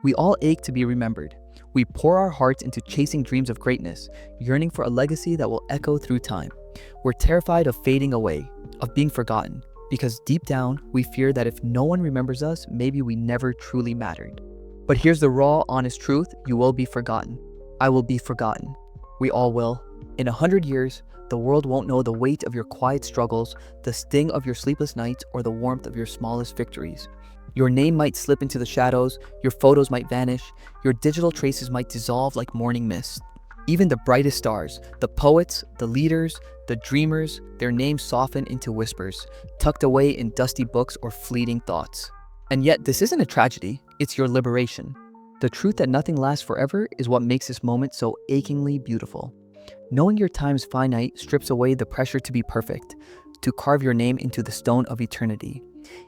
We all ache to be remembered. We pour our hearts into chasing dreams of greatness, yearning for a legacy that will echo through time. We're terrified of fading away, of being forgotten, because deep down, we fear that if no one remembers us, maybe we never truly mattered. But here's the raw, honest truth: you will be forgotten. I will be forgotten. We all will. In 100 years, the world won't know the weight of your quiet struggles, the sting of your sleepless nights, or the warmth of your smallest victories. Your name might slip into the shadows, your photos might vanish, your digital traces might dissolve like morning mist. Even the brightest stars, the poets, the leaders, the dreamers, their names soften into whispers, tucked away in dusty books or fleeting thoughts. And yet, this isn't a tragedy, it's your liberation. The truth that nothing lasts forever is what makes this moment so achingly beautiful. Knowing your time is finite strips away the pressure to be perfect, to carve your name into the stone of eternity.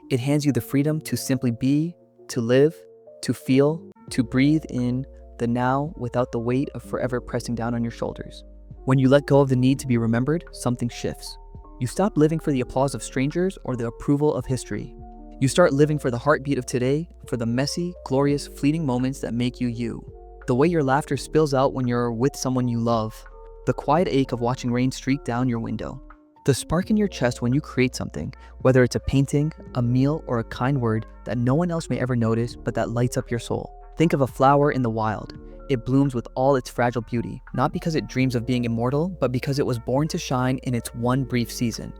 It hands you the freedom to simply be, to live, to feel, to breathe in the now without the weight of forever pressing down on your shoulders. When you let go of the need to be remembered, something shifts. You stop living for the applause of strangers or the approval of history. You start living for the heartbeat of today, for the messy, glorious, fleeting moments that make you you. The way your laughter spills out when you're with someone you love. The quiet ache of watching rain streak down your window. The spark in your chest when you create something, whether it's a painting, a meal, or a kind word that no one else may ever notice but that lights up your soul. Think of a flower in the wild. It blooms with all its fragile beauty, not because it dreams of being immortal, but because it was born to shine in its one brief season.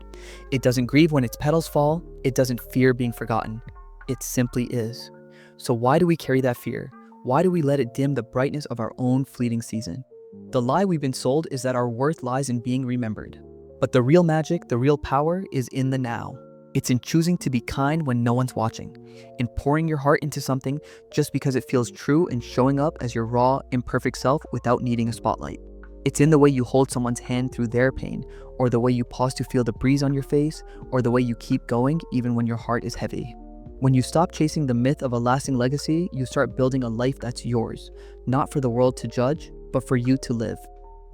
It doesn't grieve when its petals fall, it doesn't fear being forgotten. It simply is. So why do we carry that fear? Why do we let it dim the brightness of our own fleeting season? The lie we've been sold is that our worth lies in being remembered. But the real magic, the real power is in the now. It's in choosing to be kind when no one's watching, in pouring your heart into something just because it feels true, and showing up as your raw, imperfect self without needing a spotlight. It's in the way you hold someone's hand through their pain, or the way you pause to feel the breeze on your face, or the way you keep going even when your heart is heavy. When you stop chasing the myth of a lasting legacy, you start building a life that's yours, not for the world to judge, but for you to live.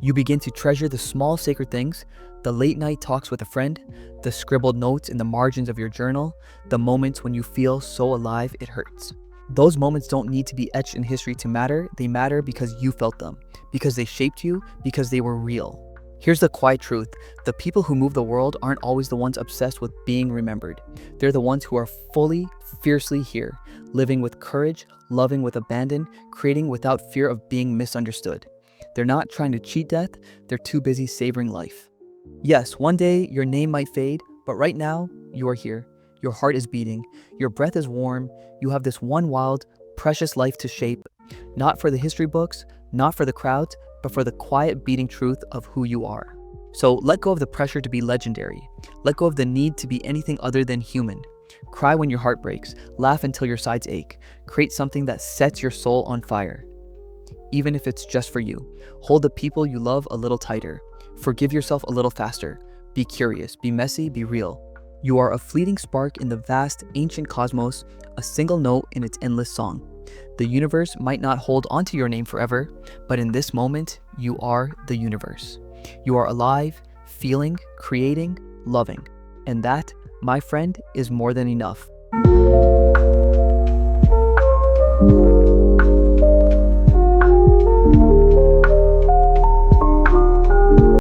You begin to treasure the small sacred things, the late night talks with a friend, the scribbled notes in the margins of your journal, the moments when you feel so alive it hurts. Those moments don't need to be etched in history to matter. They matter because you felt them, because they shaped you, because they were real. Here's the quiet truth: the people who move the world aren't always the ones obsessed with being remembered. They're the ones who are fully, fiercely here, living with courage, loving with abandon, creating without fear of being misunderstood. They're not trying to cheat death, they're too busy savoring life. Yes, one day your name might fade, but right now, you are here. Your heart is beating, your breath is warm, you have this one wild, precious life to shape, not for the history books, not for the crowds, but for the quiet beating truth of who you are. So let go of the pressure to be legendary. Let go of the need to be anything other than human. Cry when your heart breaks, laugh until your sides ache, create something that sets your soul on fire. Even if it's just for you, hold the people you love a little tighter. Forgive yourself a little faster. Be curious, be messy, be real. You are a fleeting spark in the vast, ancient cosmos, a single note in its endless song. The universe might not hold onto your name forever, but in this moment, you are the universe. You are alive, feeling, creating, loving. And that, my friend, is more than enough.